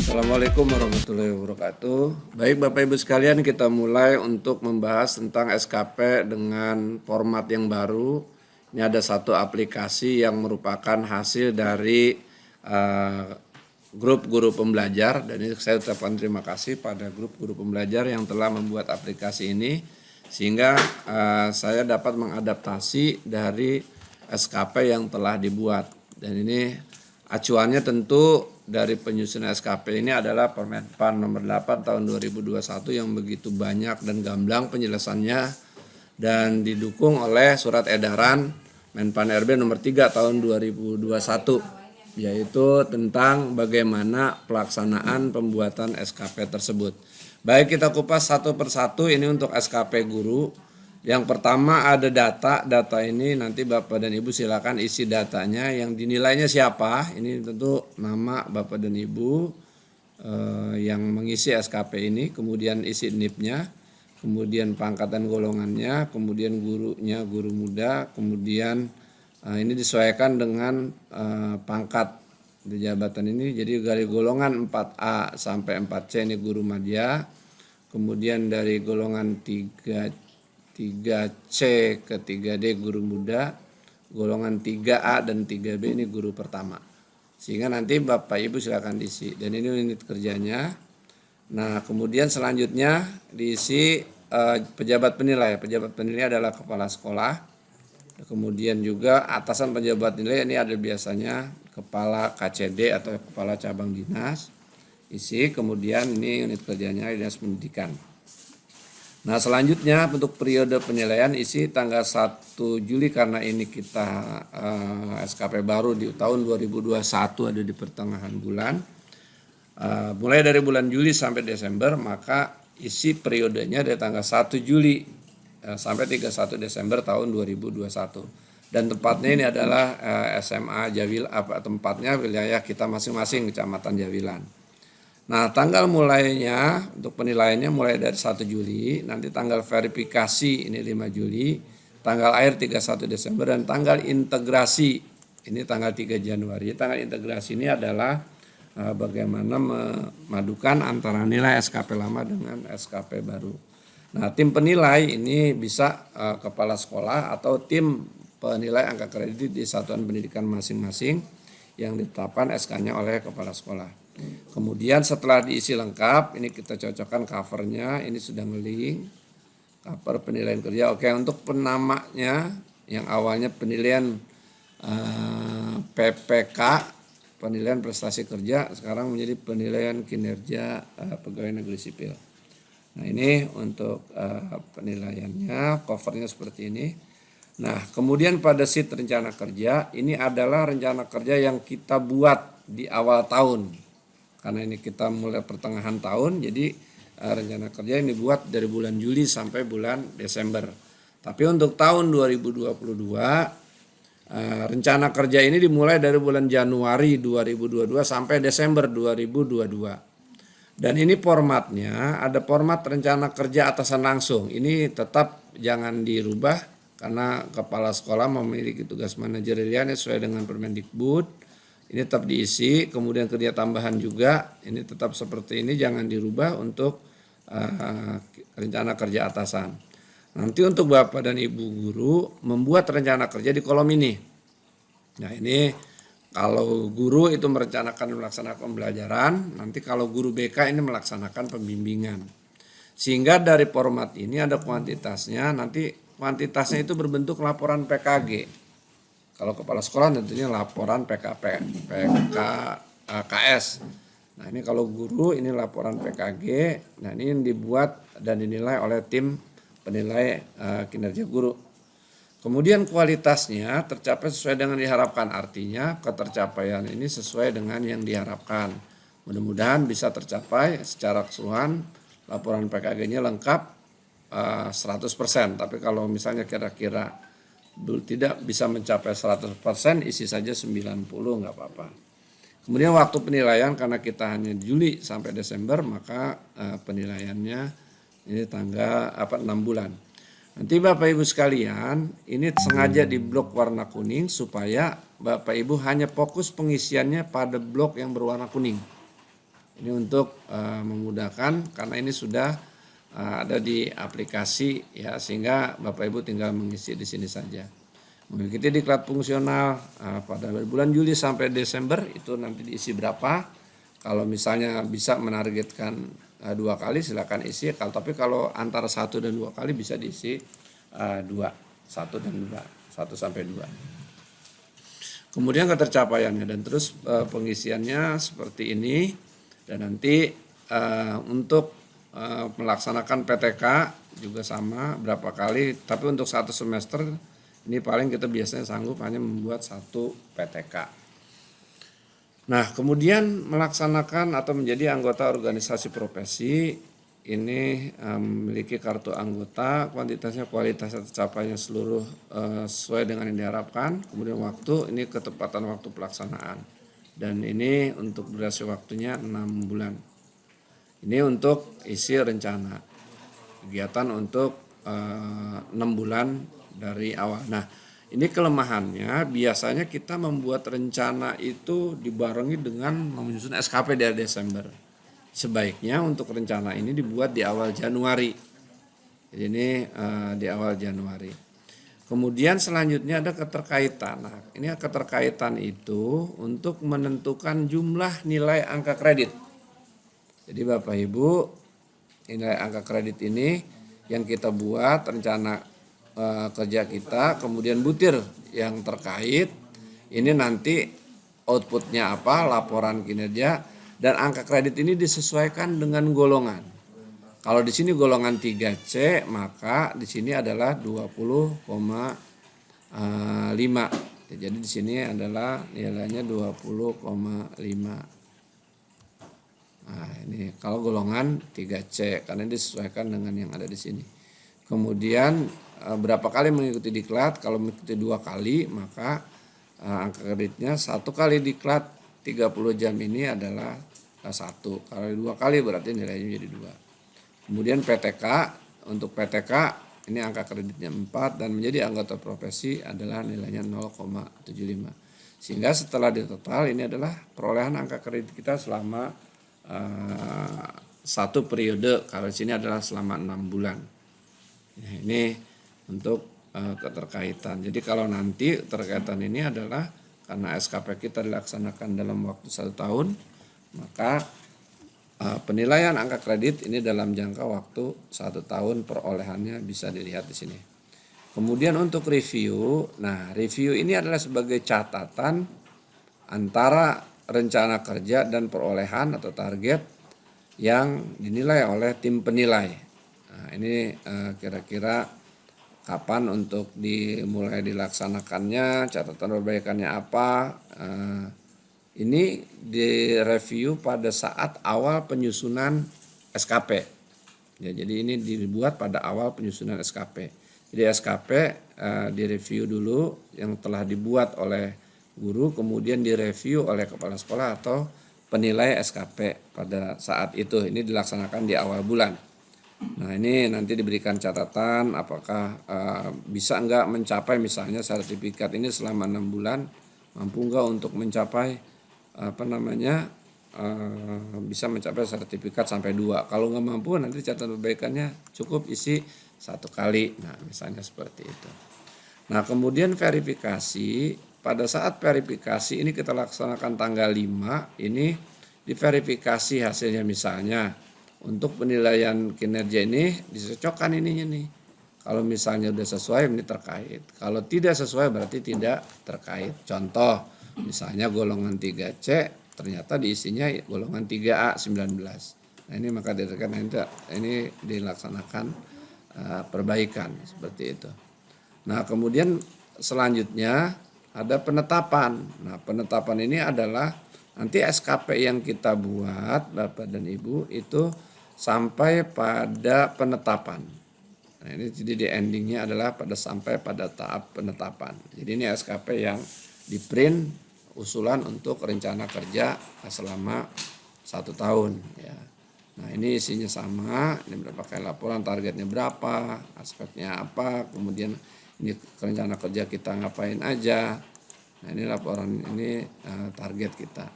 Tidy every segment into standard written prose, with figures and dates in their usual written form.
Assalamualaikum warahmatullahi wabarakatuh. Baik Bapak Ibu sekalian, kita mulai untuk membahas tentang SKP dengan format yang baru. Ini ada satu aplikasi yang merupakan hasil dari grup guru pembelajar, dan ini saya ucapkan terima kasih pada grup guru pembelajar yang telah membuat aplikasi ini sehingga saya dapat mengadaptasi dari SKP yang telah dibuat. Dan ini acuannya tentu dari penyusunan SKP ini adalah Permenpan nomor 8 tahun 2021 yang begitu banyak dan gamblang penjelasannya, dan didukung oleh surat edaran Menpan RB nomor 3 tahun 2021, yaitu tentang bagaimana pelaksanaan pembuatan SKP tersebut. Baik, kita kupas satu persatu ini untuk SKP guru. Yang pertama ada data ini nanti Bapak dan Ibu silakan isi datanya, yang dinilainya siapa, ini tentu nama Bapak dan Ibu yang mengisi SKP ini, kemudian isi NIP-nya, kemudian pangkat dan golongannya, kemudian gurunya guru muda, kemudian ini disesuaikan dengan pangkat di jabatan ini, jadi dari golongan 4A sampai 4C ini guru madya, kemudian dari golongan 3C ke 3D guru muda, golongan 3A dan 3B ini guru pertama. Sehingga nanti Bapak Ibu silakan diisi, dan ini unit kerjanya. Nah, kemudian selanjutnya diisi pejabat penilai. Pejabat penilai adalah kepala sekolah. Kemudian juga atasan pejabat nilai ini ada biasanya kepala KCD atau kepala cabang dinas. Isi, kemudian ini unit kerjanya Dinas Pendidikan. Nah, selanjutnya untuk periode penilaian isi tanggal 1 Juli karena ini kita SKP baru di tahun 2021 ada di pertengahan bulan. Mulai dari bulan Juli sampai Desember, maka isi periodenya dari tanggal 1 Juli sampai 31 Desember tahun 2021. Dan tempatnya ini adalah SMA Jawil, tempatnya wilayah kita masing-masing Kecamatan Jawilan. Nah, tanggal mulainya untuk penilaiannya mulai dari 1 Juli, nanti tanggal verifikasi ini 5 Juli, tanggal akhir 31 Desember, dan tanggal integrasi ini tanggal 3 Januari. Tanggal integrasi ini adalah bagaimana memadukan antara nilai SKP lama dengan SKP baru. Nah, tim penilai ini bisa kepala sekolah atau tim penilai angka kredit di satuan pendidikan masing-masing yang ditetapkan SK-nya oleh kepala sekolah. Kemudian setelah diisi lengkap, ini kita cocokkan covernya, ini sudah ngeling, cover penilaian kerja. Oke, untuk penamanya yang awalnya penilaian PPK, penilaian prestasi kerja, sekarang menjadi penilaian kinerja pegawai negeri sipil. Nah, ini untuk penilaiannya, covernya seperti ini. Nah, kemudian pada sheet rencana kerja, ini adalah rencana kerja yang kita buat di awal tahun. Karena ini kita mulai pertengahan tahun, jadi rencana kerja ini dibuat dari bulan Juli sampai bulan Desember. Tapi untuk tahun 2022, rencana kerja ini dimulai dari bulan Januari 2022 sampai Desember 2022. Dan ini formatnya, ada format rencana kerja atasan langsung. Ini tetap jangan dirubah karena kepala sekolah memiliki tugas manajerial sesuai dengan Permendikbud. Ini tetap diisi, kemudian kerja tambahan juga, ini tetap seperti ini, jangan dirubah untuk rencana kerja atasan. Nanti untuk Bapak dan Ibu guru membuat rencana kerja di kolom ini. Nah, ini kalau guru itu merencanakan melaksanakan pembelajaran, nanti kalau guru BK ini melaksanakan pembimbingan. Sehingga dari format ini ada kuantitasnya, nanti kuantitasnya itu berbentuk laporan PKG. Kalau kepala sekolah tentunya laporan PKKS. Nah, ini kalau guru ini laporan PKG. Nah, ini yang dibuat dan dinilai oleh tim penilai kinerja guru. Kemudian kualitasnya tercapai sesuai dengan diharapkan. Artinya ketercapaian ini sesuai dengan yang diharapkan. Mudah-mudahan bisa tercapai secara keseluruhan. Laporan PKG-nya lengkap 100%. Tapi kalau misalnya kira-kira tidak bisa mencapai 100%, isi saja 90, nggak apa-apa. Kemudian waktu penilaian karena kita hanya Juli sampai Desember, maka penilaiannya ini tanggal 6 bulan. Nanti Bapak Ibu sekalian, ini sengaja di blok warna kuning supaya Bapak Ibu hanya fokus pengisiannya pada blok yang berwarna kuning. Ini untuk memudahkan karena ini sudah ada di aplikasi ya, sehingga Bapak Ibu tinggal mengisi di sini saja. Mengikuti diklat fungsional pada bulan Juli sampai Desember itu nanti diisi berapa. Kalau misalnya bisa menargetkan 2 kali silakan isi. Tapi kalau antara 1 dan 2 kali bisa diisi 2, 1 dan 2, 1 sampai 2. Kemudian ketercapaiannya dan terus pengisiannya seperti ini. Dan nanti untuk melaksanakan PTK juga sama berapa kali, tapi untuk 1 semester ini paling kita biasanya sanggup hanya membuat 1 PTK. Nah, kemudian melaksanakan atau menjadi anggota organisasi profesi ini memiliki kartu anggota, kuantitasnya kualitasnya tercapainya seluruh sesuai dengan yang diharapkan. Kemudian waktu, ini ketepatan waktu pelaksanaan. Dan ini untuk durasi waktunya 6 bulan. Ini untuk isi rencana kegiatan untuk 6 bulan dari awal. Nah, ini kelemahannya biasanya kita membuat rencana itu dibarengi dengan menyusun SKP dari Desember. Sebaiknya untuk rencana ini dibuat di awal Januari. Jadi ini di awal Januari. Kemudian selanjutnya ada keterkaitan. Nah, ini keterkaitan itu untuk menentukan jumlah nilai angka kredit. Jadi Bapak Ibu, nilai angka kredit ini yang kita buat rencana kerja kita, kemudian butir yang terkait, ini nanti outputnya apa, laporan kinerja, dan angka kredit ini disesuaikan dengan golongan. Kalau di sini golongan 3C, maka di sini adalah 20,5. Jadi di sini adalah nilainya 20,5. Nah, ini kalau golongan 3C karena disesuaikan dengan yang ada di sini. Kemudian berapa kali mengikuti diklat? Kalau mengikuti 2 kali maka angka kreditnya 1 kali diklat 30 jam ini adalah 1. Kalau 2 kali berarti nilainya jadi 2. Kemudian PTK, untuk PTK ini angka kreditnya 4 dan menjadi anggota profesi adalah nilainya 0,75. Sehingga setelah ditotal ini adalah perolehan angka kredit kita selama 1 periode, kalau di sini adalah selama 6 bulan. Nah, ini untuk keterkaitan. Jadi kalau nanti keterkaitan ini adalah karena SKP kita dilaksanakan dalam waktu 1 tahun, maka penilaian angka kredit ini dalam jangka waktu 1 tahun perolehannya bisa dilihat di sini. Kemudian untuk review, nah review ini adalah sebagai catatan antara rencana kerja dan perolehan atau target yang dinilai oleh tim penilai. Nah, ini kira-kira kapan untuk dimulai dilaksanakannya, catatan perbaikannya apa. Ini direview pada saat awal penyusunan SKP. Ya, jadi ini dibuat pada awal penyusunan SKP. Jadi SKP direview dulu yang telah dibuat oleh guru, kemudian direview oleh kepala sekolah atau penilai SKP pada saat itu. Ini dilaksanakan di awal bulan. Nah, ini nanti diberikan catatan apakah bisa enggak mencapai misalnya sertifikat ini selama 6 bulan, mampu enggak untuk mencapai bisa mencapai sertifikat sampai 2. Kalau enggak mampu nanti catatan perbaikannya cukup isi 1 kali. Nah, misalnya seperti itu. Nah, kemudian verifikasi. Pada saat verifikasi ini kita laksanakan tanggal 5, ini diverifikasi hasilnya misalnya untuk penilaian kinerja ini disocokkan ininya nih. Kalau misalnya udah sesuai ini terkait. Kalau tidak sesuai berarti tidak terkait. Contoh misalnya golongan 3C ternyata diisinya golongan 3A 19. Nah, ini maka ini dilaksanakan perbaikan seperti itu. Nah, kemudian selanjutnya ada penetapan. Nah, penetapan ini adalah nanti SKP yang kita buat Bapak dan Ibu itu sampai pada penetapan. Nah, ini jadi di endingnya adalah sampai pada tahap penetapan. Jadi ini SKP yang di print usulan untuk rencana kerja selama 1 tahun. Ya. Nah, ini isinya sama. Ini berapa kali laporan, targetnya berapa, aspeknya apa, kemudian ini rencana kerja kita ngapain aja. Nah, ini laporan ini target kita.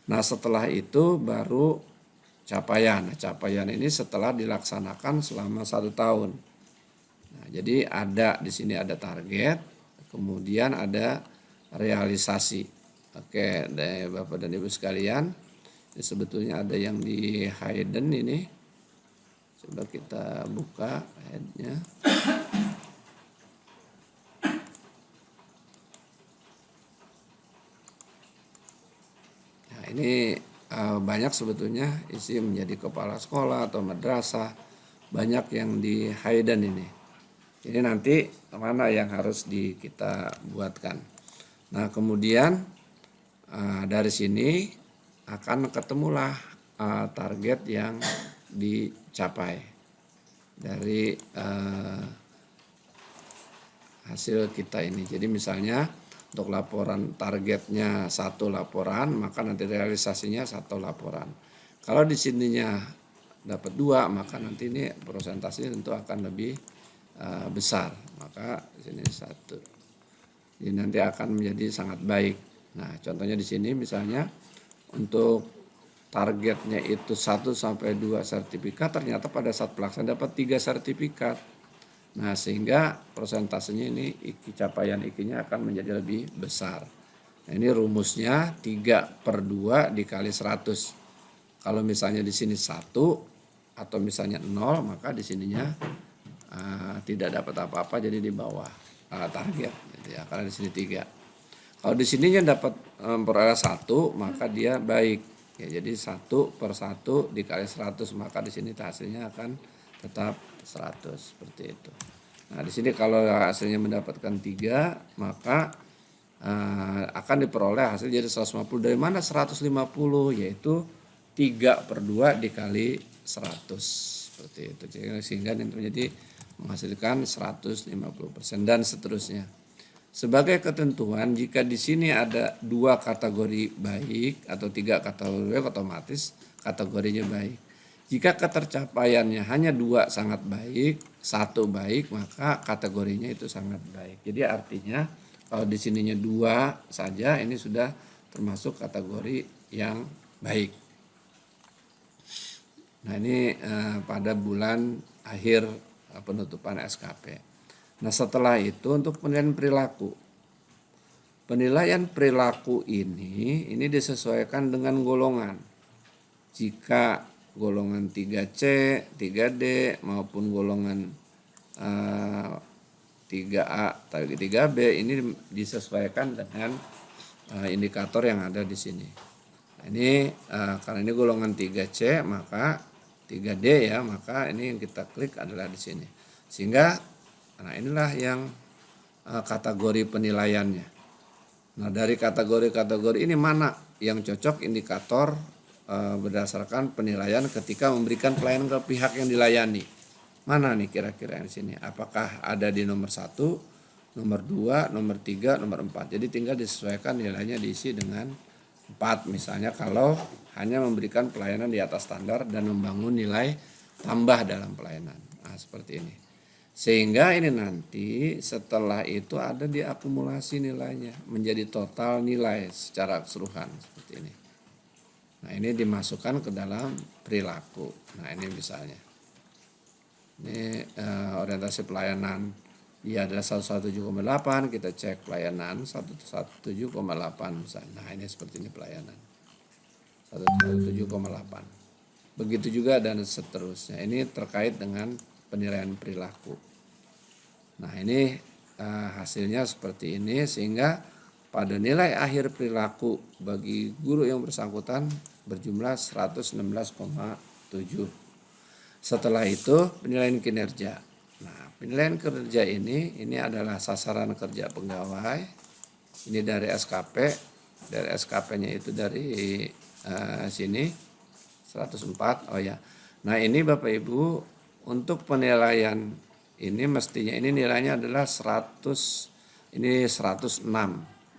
Nah, setelah itu baru capaian. Nah, capaian ini setelah dilaksanakan selama 1 tahun. Nah, jadi ada di sini ada target, kemudian ada realisasi. Oke, Bapak dan Ibu sekalian, ini sebetulnya ada yang di hidden ini. Coba kita buka headnya. Nah, ini banyak sebetulnya isi menjadi kepala sekolah atau madrasah, banyak yang di hidden ini. Ini nanti mana yang harus kita buatkan. Nah, kemudian dari sini akan ketemulah target yang dicapai dari hasil kita ini. Jadi misalnya untuk laporan targetnya 1 laporan, maka nanti realisasinya 1 laporan. Kalau di sininya dapat 2, maka nanti ini persentasenya tentu akan lebih besar. Maka di sini 1. Jadi nanti akan menjadi sangat baik. Nah, contohnya di sini misalnya untuk targetnya itu 1 sampai 2 sertifikat, ternyata pada saat pelaksanaan dapat 3 sertifikat. Nah, sehingga persentasenya ini capaian IKI-nya akan menjadi lebih besar. Nah, ini rumusnya 3/2 dikali 100. Kalau misalnya di sini 1 atau misalnya 0, maka di sininya tidak dapat apa-apa, jadi di bawah target gitu ya, karena di sini 3. Kalau di sininya dapat memperoleh 1, maka dia baik ya, jadi 1/1 dikali 100, maka di sini hasilnya akan tetap 100 seperti itu. Nah, di sini kalau hasilnya mendapatkan 3, maka akan diperoleh hasil jadi 150. Dari mana 150? Yaitu 3/2 dikali 100 seperti itu. Sehingga ini menjadi menghasilkan 150% dan seterusnya. Sebagai ketentuan, jika di sini ada 2 kategori baik atau 3 kategori baik, otomatis kategorinya baik. Jika ketercapaiannya hanya 2 sangat baik, 1 baik, maka kategorinya itu sangat baik. Jadi artinya kalau di sininya 2 saja, ini sudah termasuk kategori yang baik. Nah, ini pada bulan akhir penutupan SKP. Nah, setelah itu untuk penilaian perilaku. Penilaian perilaku ini disesuaikan dengan golongan. Jika golongan 3C, 3D maupun golongan 3A atau 3B ini disesuaikan dengan indikator yang ada di sini. Nah, ini karena ini golongan 3C, maka 3D ya, maka ini yang kita klik adalah di sini. Sehingga nah inilah yang kategori penilaiannya. Nah, dari kategori-kategori ini mana yang cocok indikator berdasarkan penilaian ketika memberikan pelayanan ke pihak yang dilayani. Mana nih kira-kira yang di sini? Apakah ada di nomor 1, nomor 2, nomor 3, nomor 4. Jadi tinggal disesuaikan nilainya diisi dengan 4 misalnya kalau hanya memberikan pelayanan di atas standar dan membangun nilai tambah dalam pelayanan. Nah, seperti ini. Sehingga ini nanti setelah itu ada diakumulasi nilainya menjadi total nilai secara keseluruhan seperti ini. Nah, ini dimasukkan ke dalam perilaku. Nah, ini misalnya. Ini orientasi pelayanan dia adalah 117,8, kita cek pelayanan 117,8 misalnya. Nah, ini seperti ini pelayanan 117,8. Begitu juga dan seterusnya. Ini terkait dengan penilaian perilaku. Nah, ini hasilnya seperti ini, sehingga pada nilai akhir perilaku bagi guru yang bersangkutan berjumlah 116,7. Setelah itu penilaian kinerja. Nah, penilaian kinerja ini adalah sasaran kerja pegawai. Ini dari SKP, dari SKP-nya itu dari sini 104. Oh ya. Nah, ini Bapak Ibu untuk penilaian ini mestinya ini nilainya adalah 100, ini 106.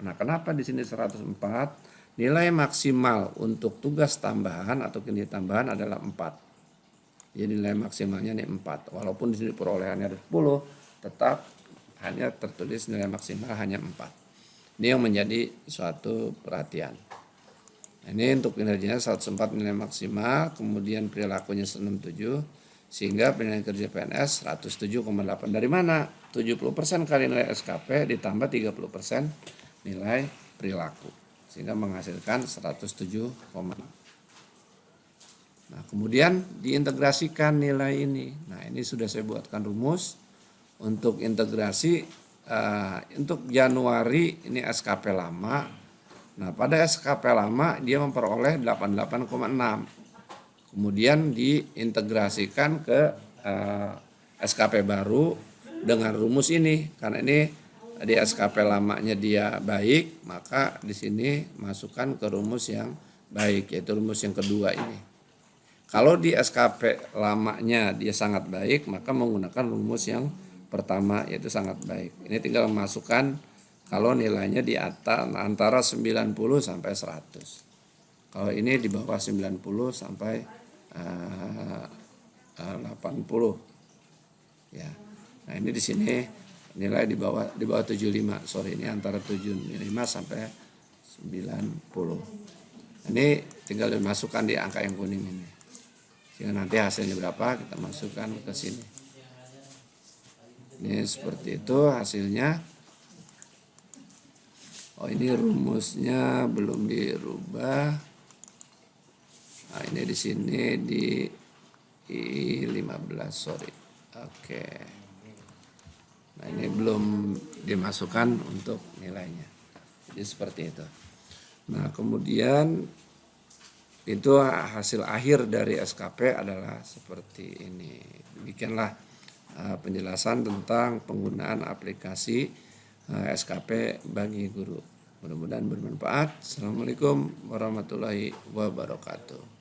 Nah, kenapa di sini 104? Nilai maksimal untuk tugas tambahan atau kinerja tambahan adalah 4. Jadi nilai maksimalnya ini 4. Walaupun di sini perolehannya ada 10, tetap hanya tertulis nilai maksimal hanya 4. Ini yang menjadi suatu perhatian. Ini untuk kinerjanya 104 nilai maksimal, kemudian perilakunya 67, sehingga penilaian kerja PNS 107,8. Dari mana? 70% kali nilai SKP ditambah 30% nilai perilaku, sehingga menghasilkan 107,6. Nah, kemudian diintegrasikan nilai ini. Nah, ini sudah saya buatkan rumus untuk integrasi. Untuk Januari ini SKP lama. Nah, pada SKP lama dia memperoleh 88,6. Kemudian diintegrasikan ke SKP baru dengan rumus ini. Karena ini di SKP lamanya dia baik, maka di sini masukkan ke rumus yang baik, yaitu rumus yang kedua ini. Kalau di SKP lamanya dia sangat baik, maka menggunakan rumus yang pertama, yaitu sangat baik. Ini tinggal masukkan kalau nilainya di atas antara 90 sampai 100. Kalau ini di bawah 90 sampai 80. Ya. Nah, ini di sini nilai di bawah 75. Sorry, ini antara 75 sampai 90. Ini tinggal dimasukkan di angka yang kuning ini. Sehingga nanti hasilnya berapa kita masukkan ke sini. Ini seperti itu hasilnya. Oh, ini rumusnya belum dirubah. Nah, ini di sini di I15, sorry. Oke. Nah, ini belum dimasukkan untuk nilainya. Jadi seperti itu. Nah, kemudian itu hasil akhir dari SKP adalah seperti ini. Demikianlah penjelasan tentang penggunaan aplikasi SKP bagi guru. Mudah-mudahan bermanfaat. Assalamualaikum warahmatullahi wabarakatuh.